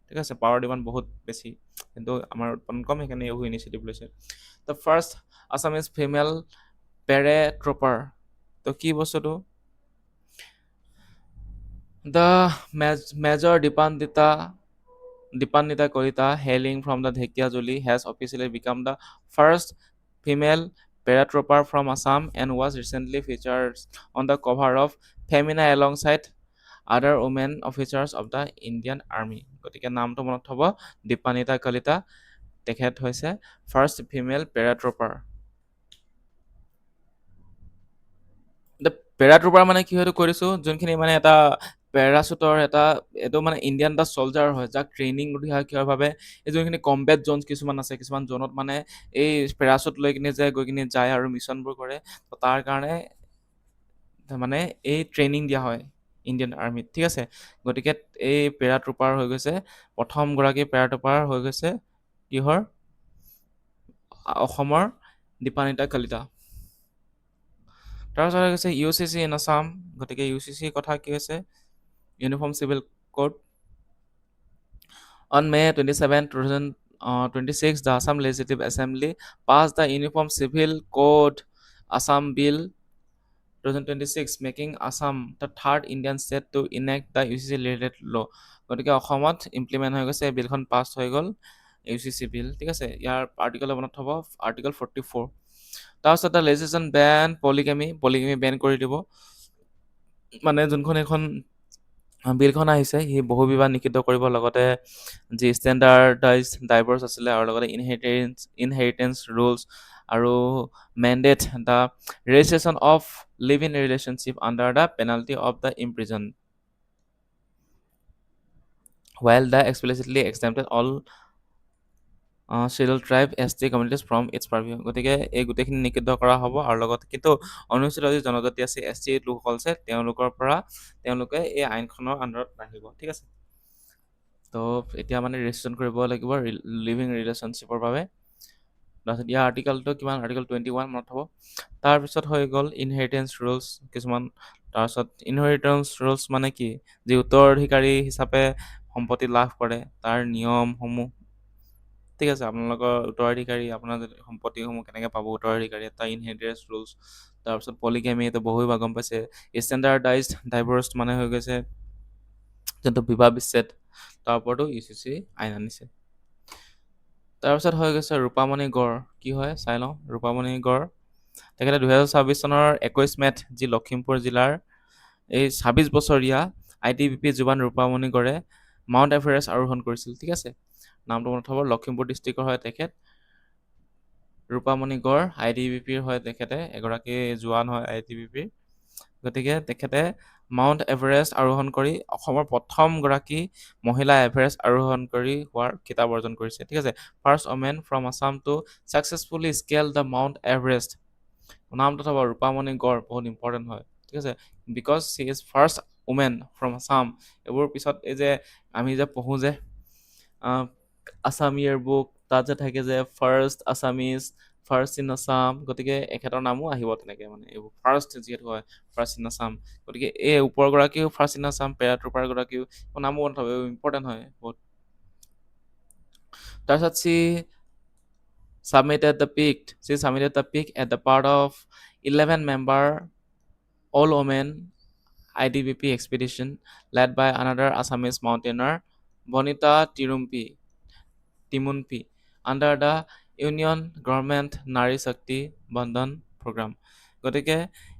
[SPEAKER 1] ঠিক আছে, পাৱাৰ ডিমাণ্ড বহুত বেছি, কিন্তু আমাৰ উৎপাদন কম, সেইকাৰণে এইবোৰ ইনিচিয়েটিভ লৈছে। The first Assamese female paratrooper. তো কি বস্তুটো? The major Dipandita Kolita, hailing from the Dhekkiajuli, has officially become the first female paratrooper from Assam and was recently featured on the cover of Femina alongside other women officers of the Indian Army. গতিকে নামটো মনত থ'ব, দীপানিতা কলিতা, তেখেত হৈছে first female পেৰাট্ৰপাৰ। Paratrooper মানে কি হয়তো কৈ দিছোঁ, যোনখিনি মানে এটা পেৰাচুটৰ এটা, এইটো মানে ইণ্ডিয়ান এটা চলজাৰ হয়, যাক ট্ৰেইনিং দিয়াৰ বাবে এই যোনখিনি কম্বেট জ'নছ কিছুমান আছে, কিছুমান জ'নত মানে এই পেৰাচুট লৈ কিনে যে গৈ কিনে যায় আৰু মিছনবোৰ কৰে, তো তাৰ কাৰণে মানে এই ট্ৰেইনিং দিয়া হয় ইণ্ডিয়ান আৰ্মিত। ঠিক আছে, গতিকে এই পেৰাট্ৰুপাৰ হৈ গৈছে, প্ৰথমগৰাকী পেৰাট্ৰুপাৰ হৈ গৈছে কিহৰ? অসমৰ দীপানিতা কলিতা। তাৰপিছত হৈ গৈছে UCC ইন আছাম। গতিকে UCC কথা কি হৈছে? Uniform civil code. On May 27, 2026, the Assam Legislative Assembly passed the Uniform Civil Code Assam Bill 2026, making Assam the third Indian state to enact the UCC related law. গতিকে অসমত implement হৈ গৈছে, এই বিলখন পাছ হৈ গ'ল, UCC বিল। ঠিক আছে, ইয়াৰ আৰ্টিকেল মনত থ'ব, আৰ্টিকেল 44। তাৰপিছত দ্য লেজিছলেশ্যন বেন পলিগেমি বেন কৰি দিব। মানে যোনখন এখন বিলখন আহিছে, সি বহু বিবাহ নিষিদ্ধ কৰিব, লগতে যি ষ্টেণ্ডাৰ্ডাইজ ডাইভৰ্চ আছিলে, আৰু লগতে ইনহেৰিটেঞ্চ ৰুলছ, আৰু mandate the registration of live in relationship under the penalty of the imprison, while the explicitly exempted all scheduled tribe ST communities from its purview. গতিকে এই গোটেইখিনি নিষিদ্ধ কৰা হ'ব, আৰু লগত কিন্তু অনুসূচিত যি জনজাতি আছে, ST লোকসকল আছে, তেওঁলোকে এই আইনখনৰ আণ্ডাৰত নাহিব। ঠিক আছে, তো এতিয়া মানে ৰেজিষ্ট্ৰেশ্যন কৰিব লাগিব লিভিং ৰিলেশ্যনশ্বিপৰ বাবে। তাৰপিছত ইয়াৰ আৰ্টিকেলটো কিমান? আৰ্টিকেল 21 মনত হ'ব। তাৰপিছত হৈ গ'ল ইনহেৰিটেঞ্চ ৰুলছ কিছুমান। তাৰপিছত ইনহেৰিটেঞ্চ ৰুলছ মানে কি? যি উত্তৰাধিকাৰী হিচাপে সম্পত্তি লাভ কৰে, তাৰ নিয়মসমূহ। ঠিক আছে, আপোনালোকৰ উত্তৰাধিকাৰী, আপোনাৰ সম্পত্তিসমূহ কেনেকৈ পাব উত্তৰাধিকাৰী, এটা ইনহেৰিটেঞ্চ ৰুলছ। তাৰপিছত পলিগেমি, এইটো বহুবিবাহ গম পাইছে। ষ্টেণ্ডাৰ্ডাইজড ডাইভৰ্চ মানে হৈ গৈছে যোনটো বিবাহ বিচ্ছেদ, তাৰ ওপৰতো UCC আইন আনিছে। তাৰপিছত হৈ গৈছে ৰূপামণি গড়। কি হয় চাই লওঁ। ৰূপামণি গড় তেখেতে 2026 চনৰ 21 মে'ত যি লখিমপুৰ জিলাৰ এই 26 বছৰীয়া ITBP জোৱান ৰূপামণি গড়ে মাউণ্ট এভাৰেষ্ট আৰোহণ কৰিছিল। ঠিক আছে, নামটো মনত থ'ব। লখিমপুৰ ডিষ্ট্ৰিক্টৰ হয় তেখেত। ৰূপামণি গড় ITBPৰ হয় তেখেতে, এগৰাকী জোৱান হয় ITBPৰ। গতিকে তেখেতে মাউণ্ট এভাৰেষ্ট আৰোহণ কৰি অসমৰ প্ৰথমগৰাকী মহিলা এভাৰেষ্ট আৰোহণকাৰী হোৱাৰ খিতাপ অৰ্জন কৰিছে। ঠিক আছে, first women from Assam to successfully scale the Mount Everest. নামটো থ'ব, ৰূপামণি গড়, বহুত ইম্পৰ্টেণ্ট হয়। ঠিক আছে, because she is first women from Assam. এইবোৰ পিছত এই যে আমি যে পঢ়োঁ যে আছাম ইয়েৰ বুক, তাত যে থাকে যে first Assamese, first in Assam, গতিকে এখেতৰ নামো আহিব তেনেকৈ, মানে এইবোৰ ফাৰ্ষ্ট যিহেতু হয়, ফাৰ্ষ্ট ইন আছাম। গতিকে এই ওপৰগৰাকীও ফাৰ্ষ্ট ইন আছাম, পেৰাট্ৰুপাৰগৰাকীও নামো মনত থ'ব, ইম্পৰ্টেণ্ট হয় বহুত। তাৰপিছত she submitted the peak at the part of 11-member all-women ITBP expedition led by another Assamese mountaineer, Bonita Timunpi, under the Union Government Nari Shakti Bandhan program. গতিকে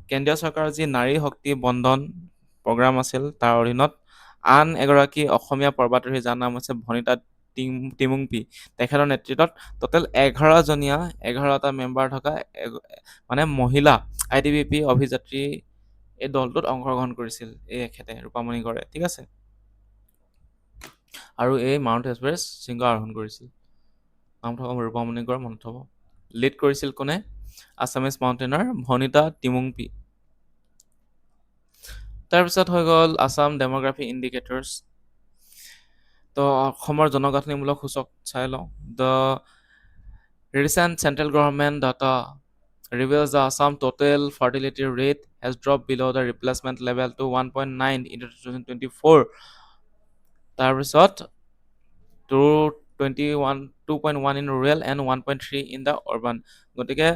[SPEAKER 1] কেন্দ্ৰীয় চৰকাৰৰ যি নাৰী শক্তি বন্ধন প্ৰগ্ৰাম আছিল, তাৰ অধীনত আন এগৰাকী অসমীয়া পৰ্বতাৰোহী যাৰ নাম হৈছে ভনিতা টিমুংপি, তেখেতৰ নেতৃত্বত টোটেল 11টা মেম্বাৰ থকা মানে মহিলা ITBP অভিযাত্ৰী এই দলটোত অংশগ্ৰহণ কৰিছিল এই এখেতে, ৰূপামণি গড়ে। ঠিক আছে, আৰু এই মাউণ্ট এভাৰেষ্ট শৃংগ আৰোহণ কৰিছিল। নামটো হ'ব ৰূপামণি গড়, মনত থ'ব। লিড কৰিছিল কোনে? আছামিজ মাউণ্টেইনাৰ ভনিতা টিমুংপি। তাৰপিছত হৈ গ'ল আছাম ডেম'গ্ৰাফি ইণ্ডিকেটৰ্ছ। তো অসমৰ জনগাঁথনিমূলক সূচক চাই লওঁ। The recent central government data reveals the Assam total fertility rate has dropped below the replacement level to 1.9 in 2024. তাৰপিছত 2.1 in rural and 1.3 in the urban. গতিকে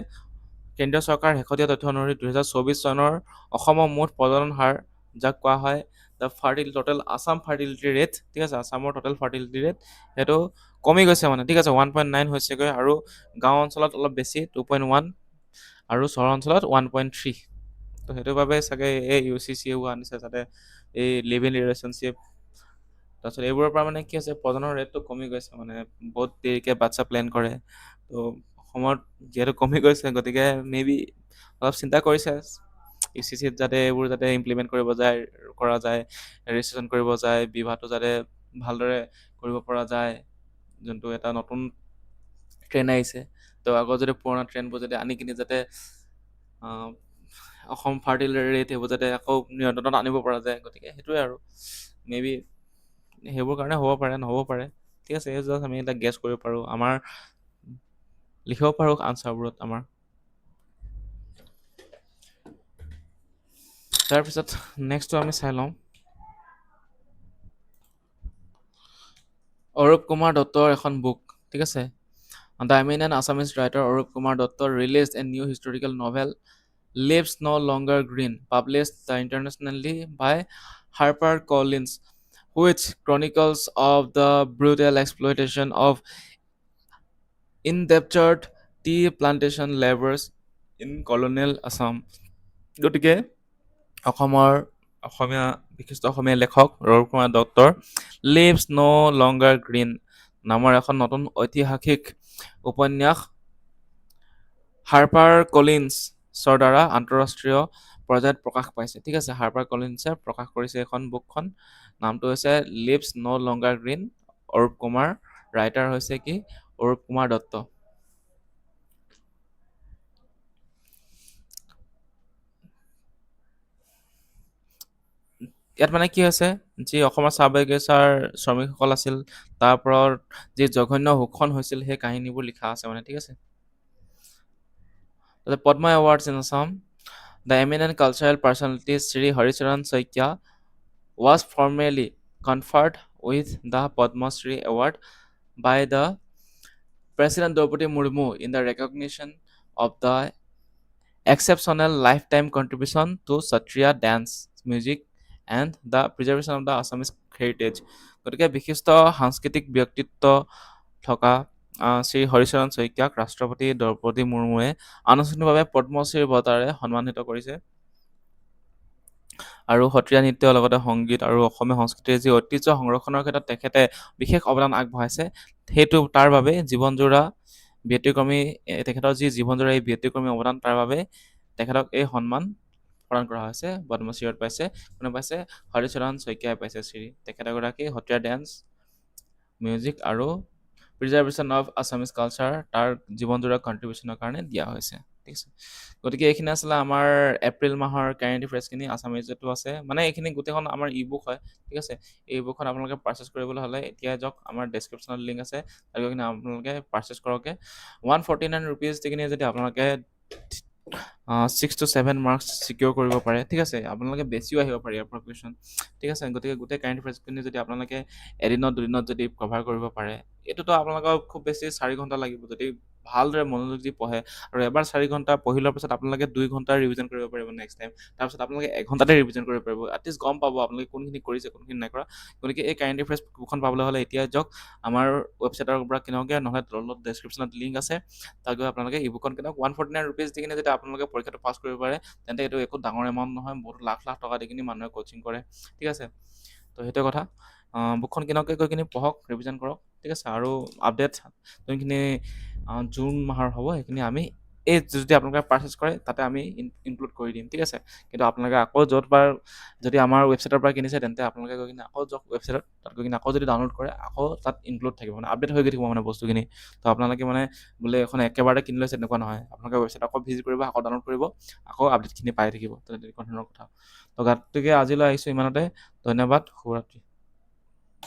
[SPEAKER 1] কেন্দ্ৰীয় চৰকাৰৰ শেহতীয়া তথ্য অনুসৰি 2024 চনৰ অসমৰ মুঠ প্ৰজনন হাৰ, যাক কোৱা হয় the total Assam fertility rate. ঠিক আছে, আছামৰ টোটেল ফাৰ্টিলিটি ৰেট সেইটো কমি গৈছে মানে। ঠিক আছে, 1.9 হৈছেগৈ, আৰু গাঁও অঞ্চলত অলপ বেছি 2.1, আৰু চহৰ অঞ্চলত 1.3। তো সেইটো বাবে চাগে এই UCC আনিছে, যাতে এই লিভ ইন ৰিলেশ্যনশ্বিপ, তাৰপিছত এইবোৰৰ পৰা মানে কি হৈছে, প্ৰজননৰ ৰেটটো কমি গৈছে, মানে বহুত দেৰিকৈ বাচ্চা প্লেন কৰে। তো অসমত যিহেতু কমি গৈছে, গতিকে মেবি অলপ চিন্তা কৰিছে UCCত যাতে এইবোৰ যাতে ইমপ্লিমেণ্ট কৰা যায়, ৰেজিষ্ট্ৰেশ্যন কৰিব যায়, বিবাহটো যাতে ভালদৰে কৰিব পৰা যায়, যোনটো এটা নতুন ট্ৰেণ্ড আহিছে। তো আগৰ যদি পুৰণা ট্ৰেণ্ডবোৰ যদি আনি কিনি যাতে অসম ফাৰ্টিলিটি ৰেট সেইবোৰ যাতে আকৌ নিয়ন্ত্ৰণত আনিব পৰা যায়, গতিকে সেইটোৱে আৰু মেবি সেইবোৰ কাৰণে হ'ব পাৰে, নহ'ব পাৰে। ঠিক আছে, এই জাষ্ট আমি এটা গেছ কৰিব পাৰোঁ, আমাৰ লিখিব পাৰোঁ আনচাৰবোৰত আমাৰ। তাৰপিছত নেক্সটটো আমি চাই লওঁ। অৰূপ কুমাৰ দত্তৰ এখন বুক। ঠিক আছে, the eminent Assamese writer Arup Kumar Dutta released a new historical novel Lives No Longer Green, published internationally by HarperCollins, which chronicles of the brutal exploitation of indentured tea plantation laborers in colonial Assam. গতিকে অসমীয়া বিশিষ্ট অসমীয়া লেখক অৰূপ কুমাৰ দত্তৰ leaves No' Longer green নামৰ এখন নতুন ঐতিহাসিক উপন্যাস Harper কলিন্সৰ দ্বাৰা আন্তঃৰাষ্ট্ৰীয় পৰ্যায়ত প্ৰকাশ পাইছে। ঠিক আছে, হাৰ্পাৰ কলিন্সে প্ৰকাশ কৰিছে এখন বুকখন, নামটো হৈছে Lives No' Longer Green. Arup Kumar, writer হৈছে কি? অৰূপ কুমাৰ দত্ত। ইয়াত মানে কি হৈছে, যি অসমৰ চাহ বাগিচাৰ শ্ৰমিকসকল আছিল, তাৰ ওপৰত যি জঘন্য শোষণ হৈছিল, সেই কাহিনীবোৰ লিখা আছে মানে। ঠিক আছে, Padma awards in Assam. The eminent cultural personality Shri Haricharan Saikia was formally conferred with the Padma Shri Award by the President Draupadi Murmu in the recognition of the exceptional lifetime contribution to Satriya dance music and the preservation of the Assamese heritage. গতিকে বিশিষ্ট সাংস্কৃতিক ব্যক্তিত্ব থকা শ্ৰী হৰিচৰণ শইকীয়াক ৰাষ্ট্ৰপতি দ্ৰৌপদী মুৰ্মুৱে আনুষ্ঠানিকভাৱে পদ্মশ্ৰী বঁটাৰে সন্মানিত কৰিছে। আৰু সত্ৰীয়া নৃত্যৰ লগতে সংগীত আৰু অসমীয়া সংস্কৃতিৰ যি ঐতিহ্য সংৰক্ষণৰ ক্ষেত্ৰত তেখেতে বিশেষ অৱদান আগবঢ়াইছে, তাৰ বাবে জীৱনজোৰা ব্যতিক্ৰমী তেখেতৰ যি জীৱনজোৰা এই ব্যতিক্ৰমী অৱদান, তাৰ বাবে তেখেতক এই সন্মান প্ৰদান কৰা হৈছে। পদ্মশ্ৰীত পাইছে, কোনে পাইছে? হৰিচৰণ শইকীয়াই পাইছে শ্ৰী। তেখেত এগৰাকী সত্ৰীয়া ডেন্স, মিউজিক আৰু প্ৰিজাৰ্ভেশ্যন অফ আছামিজ কালচাৰ তাৰ জীৱনজোৰা কণ্ট্ৰিবিউশ্যনৰ কাৰণে দিয়া হৈছে। ঠিক আছে, গতিকে এইখিনি আছিলে আমাৰ এপ্ৰিল মাহৰ কাৰেণ্ট এফেয়াৰ্ছখিনি। আছামিজতো আছে, মানে এইখিনি গোটেইখন আমাৰ ই বুক হয়। ঠিক আছে, এই বুকখন আপোনালোকে পাৰ্চেছ কৰিবলৈ হ'লে এতিয়া যাওক, আমাৰ ডেছক্ৰিপশ্যনত লিংক আছে, তাত গৈ কিনে আপোনালোকে পাৰ্চেছ কৰকে। 149 ৰুপিজ দি কিনে যদি আপোনালোকে 6 to 7 মাৰ্কছ চিকিউৰ কৰিব পাৰে। ঠিক আছে, আপোনালোকে বেছিও আহিব পাৰে ইয়াৰ পৰা কুৱেশ্যন। ঠিক আছে, গতিকে গোটেই কাৰেণ্ট এফেয়াৰ্ছখিনি যদি আপোনালোকে এদিনত দুদিনত যদি কভাৰ কৰিব পাৰে, এইটোতো আপোনালোকৰ খুব বেছি 4 ঘণ্টা লাগিব যদি ভালদৰে মনোযোগ দি পঢ়ে। আৰু এবাৰ 4 ঘণ্টা পঢ়ি লোৱাৰ পিছত আপোনালোকে 2 ঘণ্টা ৰিভিজন কৰিব পাৰিব নেক্সট টাইম। তাৰপিছত আপোনালোকে 1 ঘণ্টাতে ৰিভিজন কৰিব পাৰিব। এটলিষ্ট গম পাব আপোনালোকে কোনখিনি কৰিছে, কোনখিনি নাই কৰা। গতিকে এই কাৰেণ্ট এফেয়াৰ্ছ বুকখন পাবলৈ হ'লে এতিয়া যাওক আমাৰ ৱেবছাইটৰ পৰা কিনকগৈ, নহ'লে তলত ডেছক্ৰিপশ্যনত লিংক আছে, তাত গৈ আপোনালোকে ই বুকখন কিনক। 149 ৰুপিজ দি কিনে যদি আপোনালোকে পৰীক্ষাটো পাছ কৰিব পাৰে, তেন্তে এইটো একো ডাঙৰ এমাউণ্ট নহয়। বহুত লাখ লাখ টকা দি কিনি মানুহে কোচিং কৰে। ঠিক আছে, তো সেইটোৱে কথা। বুকখন কিনকে গৈ কিনি পঢ়ক, ৰিভিজন কৰক। ঠিক আছে, আৰু আপডেট যোনখিনি জুন মাহৰ হ'ব সেইখিনি আমি এই যদি আপোনালোকে পাৰ্চেছ কৰে তাতে আমি ইনক্লুড কৰি দিম। ঠিক আছে, কিন্তু আপোনালোকে আকৌ য'ত বাৰ যদি আমাৰ ৱেবছাইটৰ পৰা কিনিছে, তেন্তে আপোনালোকে গৈ কিনে আকৌ যাওক ৱেবছাইটত, তাত গৈ কিনে আকৌ যদি ডাউনলোড কৰে, আকৌ তাত ইনক্লুড থাকিব, মানে আপডেট হৈ গৈ থাকিব মানে বস্তুখিনি। তো আপোনালোকে মানে বোলে এখন একেবাৰতে কিনি লৈছে তেনেকুৱা নহয়। আপোনালোকে ৱেবছাইট আকৌ ভিজিট কৰিব, আকৌ ডাউনলোড কৰিব, আকৌ আপডেটখিনি পাই থাকিব। তেনেকুৱা ধৰণৰ কথা। তো গতিকে আজিলৈ আহিছোঁ ইমানতে। ধন্যবাদ, শুভৰাত্ৰি।